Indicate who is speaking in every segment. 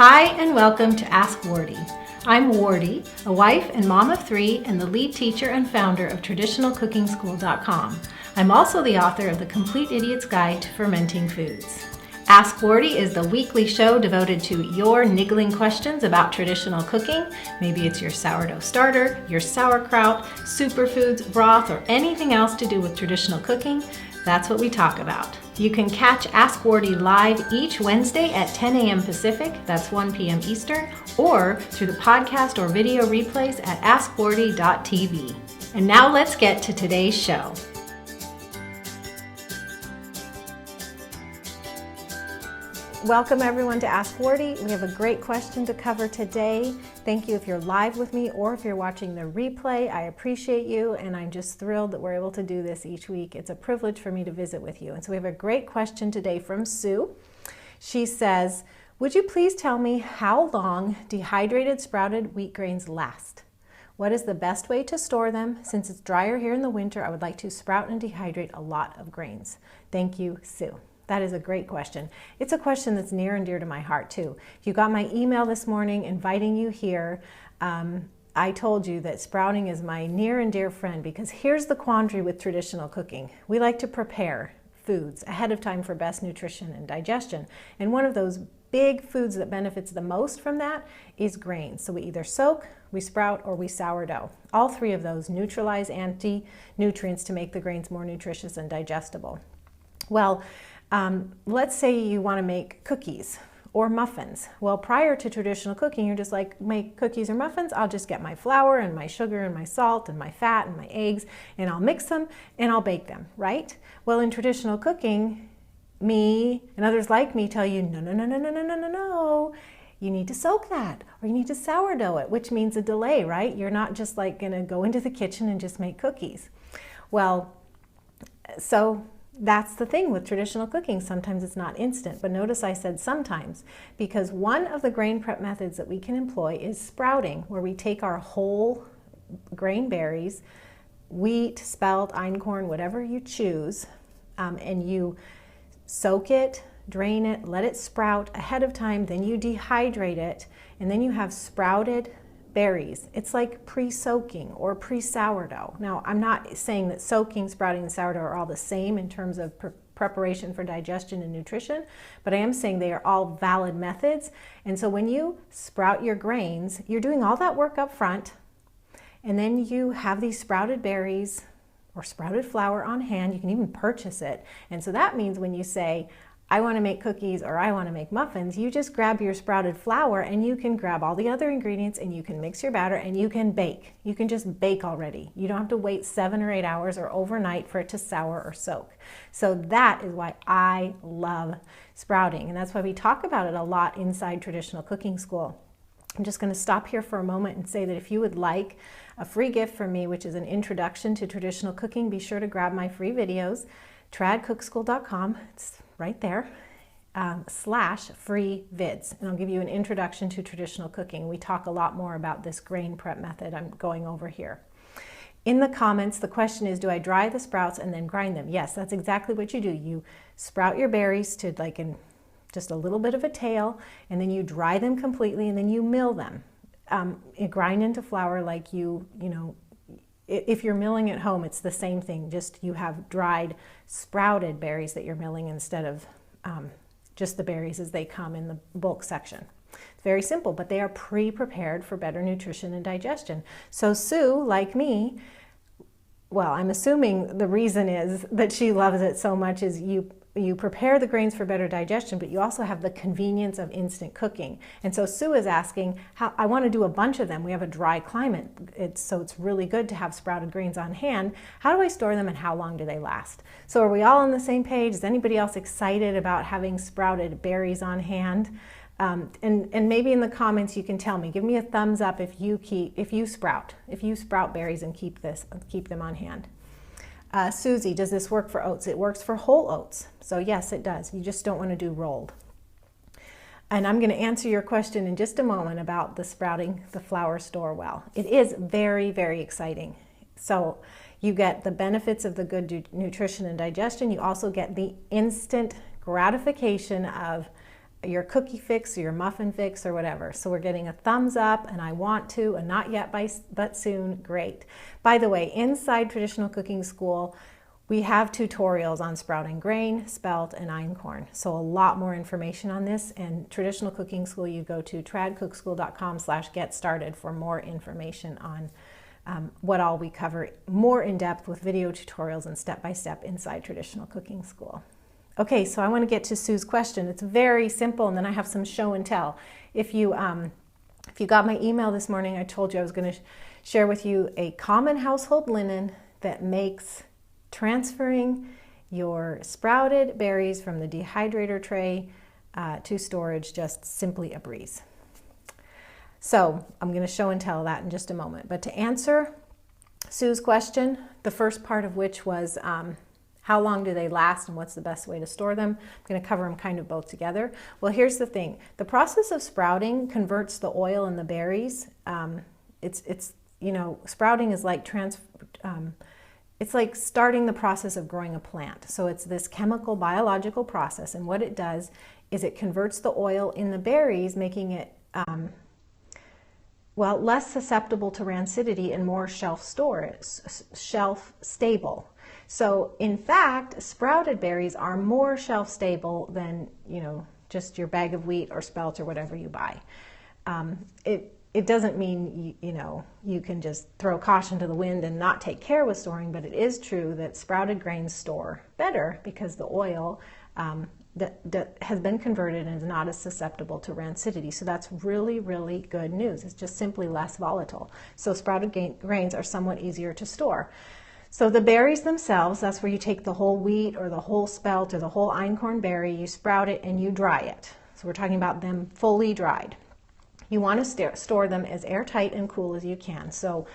Speaker 1: Hi and welcome to Ask Wardee. I'm Wardee, a wife and mom of three and the lead teacher and founder of TraditionalCookingSchool.com. I'm also the author of The Complete Idiot's Guide to Fermenting Foods. Ask Wardee is the weekly show devoted to your niggling questions about traditional cooking. Maybe it's your sourdough starter, your sauerkraut, superfoods, broth, or anything else to do with traditional cooking. That's what we talk about. You can catch Ask Wardee live each Wednesday at 10 a.m. Pacific, that's 1 p.m. Eastern, or through the podcast or video replays at askwardee.tv. And now let's get to today's show. Welcome everyone to Ask Wardee. We have a great question to cover today. Thank you if you're live with me or if you're watching the replay. I appreciate you and I'm just thrilled that we're able to do this each week. It's a privilege for me to visit with you. And so we have a great question today from Sue. She says, would you please tell me how long dehydrated sprouted wheat grains last? What is the best way to store them? Since it's drier here in the winter, I would like to sprout and dehydrate a lot of grains. Thank you, Sue. That is a great question. It's a question that's near and dear to my heart too. You got my email this morning inviting you here. I told you that sprouting is my near and dear friend because here's the quandary with traditional cooking. We like to prepare foods ahead of time for best nutrition and digestion. And one of those big foods that benefits the most from that is grains. So we either soak, we sprout, or we sourdough. All three of those neutralize anti-nutrients to make the grains more nutritious and digestible. Well, let's say you want to make cookies or muffins. Well, prior to traditional cooking, you're just like, make cookies or muffins, I'll just get my flour and my sugar and my salt and my fat and my eggs and I'll mix them and I'll bake them, right? Well, in traditional cooking, me and others like me tell you, no. You need to soak that or you need to sourdough it, which means a delay, right? You're not just like going to go into the kitchen and just make cookies. Well, so that's the thing with traditional cooking. Sometimes it's not instant, but notice I said sometimes because one of the grain prep methods that we can employ is sprouting, where we take our whole grain berries, wheat, spelt, einkorn, whatever you choose, and you soak it, drain it, let it sprout ahead of time, then you dehydrate it, and then you have sprouted berries. It's like pre-soaking or pre-sourdough. Now, I'm not saying that soaking, sprouting, and sourdough are all the same in terms of preparation for digestion and nutrition, but I am saying they are all valid methods. And so when you sprout your grains, you're doing all that work up front, and then you have these sprouted berries or sprouted flour on hand. You can even purchase it. And so that means when you say, I want to make cookies or I want to make muffins, you just grab your sprouted flour and you can grab all the other ingredients and you can mix your batter and you can bake. You can just bake already. You don't have to wait 7 or 8 hours or overnight for it to sour or soak. So that is why I love sprouting, and that's why we talk about it a lot inside Traditional Cooking School. I'm just going to stop here for a moment and say that if you would like a free gift from me, which is an introduction to traditional cooking, be sure to grab my free videos, tradcookschool.com. It's right there, /free vids. And I'll give you an introduction to traditional cooking. We talk a lot more about this grain prep method I'm going over here. In the comments, the question is, do I dry the sprouts and then grind them? Yes, that's exactly what you do. You sprout your berries to like in just a little bit of a tail, and then you dry them completely, and then you mill them. You grind into flour like you know, if you're milling at home, it's the same thing, just you have dried, sprouted berries that you're milling instead of just the berries as they come in the bulk section. It's very simple, but they are pre-prepared for better nutrition and digestion. So Sue, like me, well, I'm assuming the reason is that she loves it so much is you prepare the grains for better digestion, but you also have the convenience of instant cooking. And so Sue is asking, I want to do a bunch of them. We have a dry climate, so it's really good to have sprouted grains on hand. How do I store them and how long do they last? So are we all on the same page? Is anybody else excited about having sprouted berries on hand? And maybe in the comments you can tell me, give me a thumbs up if you sprout berries and keep them on hand. Susie, does this work for oats? It works for whole oats. So yes, it does. You just don't want to do rolled. And I'm going to answer your question in just a moment about the sprouting the flour store well. It is very, very exciting. So you get the benefits of the good nutrition and digestion. You also get the instant gratification of your cookie fix or your muffin fix or whatever. So we're getting a thumbs up, and I want to, and not yet but soon. Great. By the way, inside Traditional Cooking School, we have tutorials on sprouting grain, spelt, and einkorn. So a lot more information on this. And Traditional Cooking School, you go to tradcookschool.com/get-started for more information on what all we cover more in depth with video tutorials and step-by-step inside Traditional Cooking School. Okay, so I want to get to Sue's question. It's very simple, and then I have some show and tell. If you got my email this morning, I told you I was going to share with you a common household linen that makes transferring your sprouted berries from the dehydrator tray to storage just simply a breeze. So I'm going to show and tell that in just a moment. But to answer Sue's question, the first part of which was how long do they last and what's the best way to store them? I'm going to cover them kind of both together. Well, here's the thing. The process of sprouting converts the oil in the berries. Sprouting is like it's like starting the process of growing a plant. So it's this chemical biological process, and what it does is it converts the oil in the berries, making it less susceptible to rancidity and more shelf stable. So in fact, sprouted berries are more shelf stable than, just your bag of wheat or spelt or whatever you buy. It doesn't mean, you can just throw caution to the wind and not take care with storing, but it is true that sprouted grains store better because the oil that has been converted and is not as susceptible to rancidity. So that's really, really good news. It's just simply less volatile. So sprouted grains are somewhat easier to store. So the berries themselves, that's where you take the whole wheat or the whole spelt or the whole einkorn berry, you sprout it and you dry it. So we're talking about them fully dried. You want to store them as airtight and cool as you can. So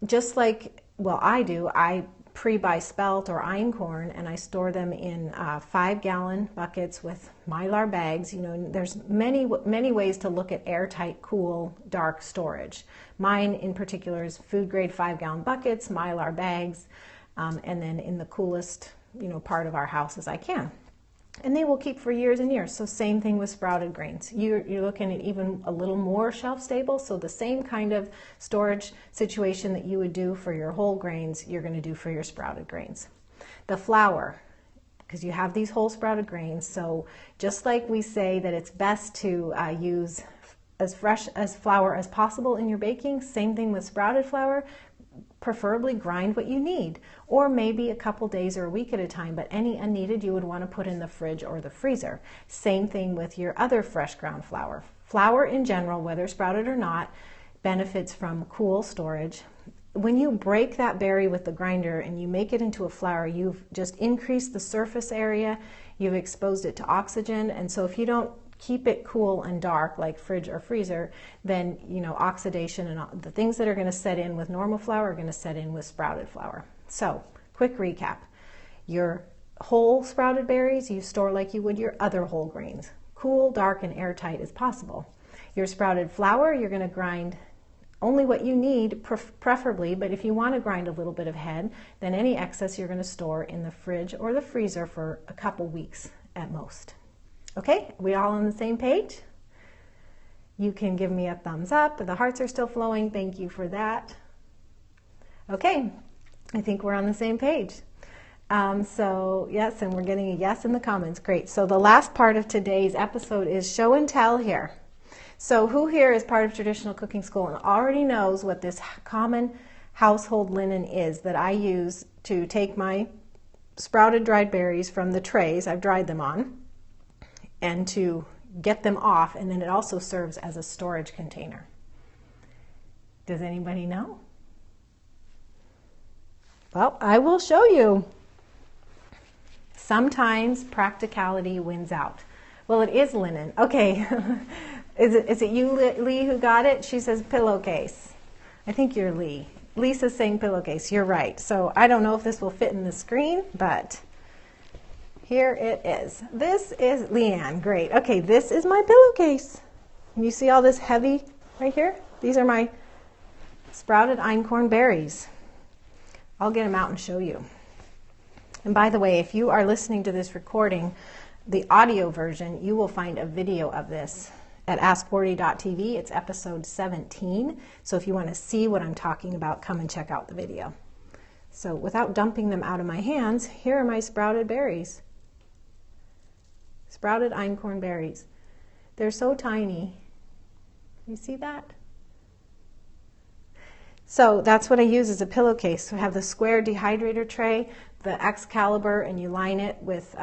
Speaker 1: just like, I pre-buy spelt or einkorn and I store them in 5-gallon buckets with Mylar bags. There's many ways to look at airtight, cool, dark storage. Mine in particular is food grade 5-gallon buckets, Mylar bags, and then in the coolest part of our house as I can. And they will keep for years and years. So same thing with sprouted grains. You're looking at even a little more shelf stable. So the same kind of storage situation that you would do for your whole grains, you're going to do for your sprouted grains. The flour, because you have these whole sprouted grains. So just like we say that it's best to use as fresh as flour as possible in your baking, same thing with sprouted flour. Preferably grind what you need, or maybe a couple days or a week at a time, but any unneeded you would want to put in the fridge or the freezer. Same thing with your other fresh ground flour. Flour in general, whether sprouted or not, benefits from cool storage. When you break that berry with the grinder and you make it into a flour, you've just increased the surface area, you've exposed it to oxygen, and so if you don't keep it cool and dark like fridge or freezer, then oxidation and the things that are going to set in with normal flour are going to set in with sprouted flour. So quick recap. Your whole sprouted berries you store like you would your other whole grains. Cool, dark, and airtight as possible. Your sprouted flour, you're going to grind only what you need, preferably, but if you want to grind a little bit of head, then any excess you're going to store in the fridge or the freezer for a couple weeks at most. Okay, we all on the same page? You can give me a thumbs up. The hearts are still flowing. Thank you for that. Okay, I think we're on the same page. So yes, and we're getting a yes in the comments. Great. So the last part of today's episode is show and tell here. So who here is part of Traditional Cooking School and already knows what this common household linen is that I use to take my sprouted dried berries from the trays I've dried them on and to get them off, and then it also serves as a storage container. Does anybody know? Well, I will show you. Sometimes practicality wins out. Well, it is linen. Okay. Is it you, Lee, who got it? She says pillowcase. I think you're Lee. Lisa's saying pillowcase. You're right. So I don't know if this will fit in the screen, but here it is. This is Leanne. Great. Okay, this is my pillowcase. You see all this heavy right here? These are my sprouted einkorn berries. I'll get them out and show you. And by the way, if you are listening to this recording the audio version, you will find a video of this at askwardee.tv. It's episode 17. So if you want to see what I'm talking about, come and check out the video. So without dumping them out of my hands, here are my sprouted berries. Sprouted einkorn berries. They're so tiny. You see that? So that's what I use as a pillowcase. So I have the square dehydrator tray, the Excalibur, and you line it with,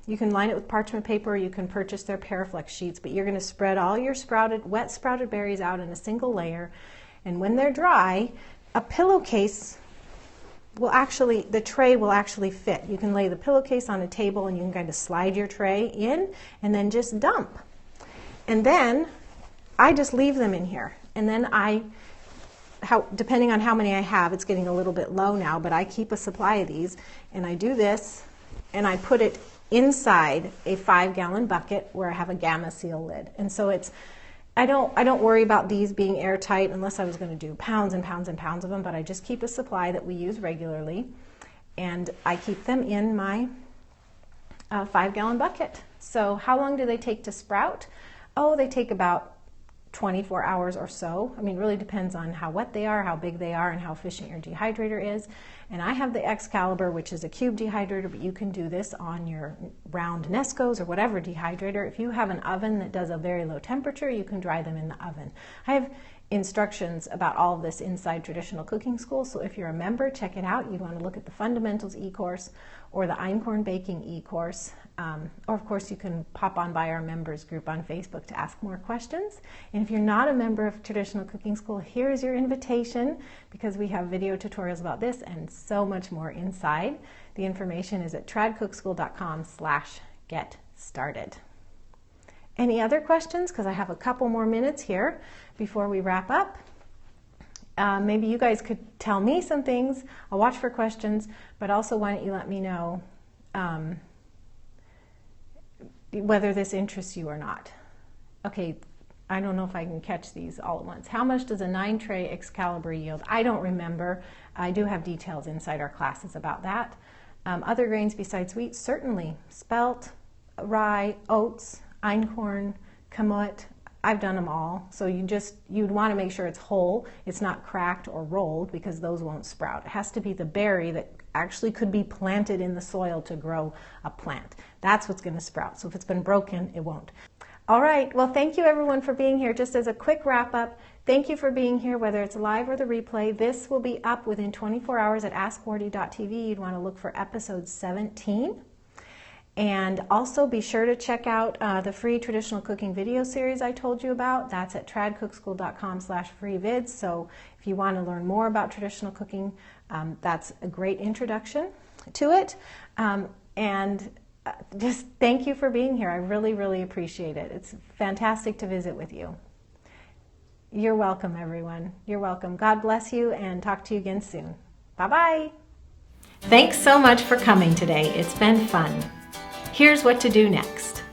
Speaker 1: you can line it with parchment paper, or you can purchase their Paraflex sheets, but you're going to spread all your wet sprouted berries out in a single layer. And when they're dry, a pillowcase will actually, the tray will actually fit. You can lay the pillowcase on a table and you can kind of slide your tray in and then just dump. And then I just leave them in here. And then depending on how many I have, it's getting a little bit low now, but I keep a supply of these, and I do this, and I put it inside a 5-gallon bucket where I have a Gamma Seal lid. And so I don't worry about these being airtight unless I was going to do pounds and pounds and pounds of them, but I just keep a supply that we use regularly, and I keep them in my 5-gallon bucket. So how long do they take to sprout? Oh, they take about 24 hours or so. I mean, it really depends on how wet they are, how big they are, and how efficient your dehydrator is. And I have the Excalibur, which is a cube dehydrator, but you can do this on your round Nescos or whatever dehydrator. If you have an oven that does a very low temperature, you can dry them in the oven. I have instructions about all of this inside Traditional Cooking School, so if you're a member, check it out. You want to look at the Fundamentals e-course or the Einkorn Baking e-course. Or of course you can pop on by our members group on Facebook to ask more questions. And if you're not a member of Traditional Cooking School, here's your invitation, because we have video tutorials about this and so much more inside. The information is at tradcookschool.com/get-started. Any other questions? Because I have a couple more minutes here before we wrap up. Maybe you guys could tell me some things. I'll watch for questions, but also why don't you let me know whether this interests you or not. Okay, I don't know if I can catch these all at once. How much does a 9-tray Excalibur yield? I don't remember. I do have details inside our classes about that. Other grains besides wheat, certainly. Spelt, rye, oats, einkorn, kamut. I've done them all. So you'd want to make sure it's whole. It's not cracked or rolled, because those won't sprout. It has to be the berry that actually could be planted in the soil to grow a plant. That's what's going to sprout. So if it's been broken, it won't. All right, well, thank you everyone for being here. Just as a quick wrap up, thank you for being here, whether it's live or the replay. This will be up within 24 hours at askwardee.tv. You'd want to look for episode 17. And also be sure to check out the free traditional cooking video series I told you about. That's at tradcookschool.com/freevids. So if you want to learn more about traditional cooking, that's a great introduction to it. Just thank you for being here. I really, really appreciate it. It's fantastic to visit with you. You're welcome, everyone. You're welcome. God bless you, and talk to you again soon. Bye-bye. Thanks so much for coming today. It's been fun. Here's what to do next.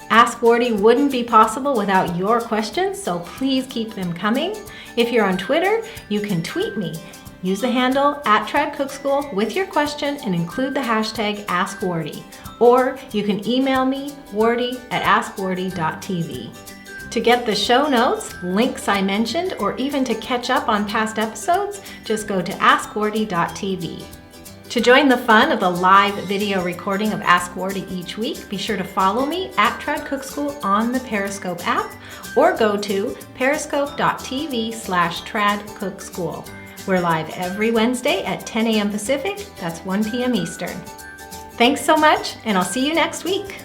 Speaker 1: Ask Wardee wouldn't be possible without your questions, so please keep them coming. If you're on Twitter, you can tweet me. Use the handle @TradCookSchool with your question and include the hashtag AskWardee. Or you can email me, wardee@askwardee.tv. To get the show notes, links I mentioned, or even to catch up on past episodes, just go to askwardee.tv. To join the fun of the live video recording of Ask Wardee each week, be sure to follow me at TradCookSchool on the Periscope app, or go to periscope.tv/TradCookSchool. We're live every Wednesday at 10 a.m. Pacific, that's 1 p.m. Eastern. Thanks so much, and I'll see you next week.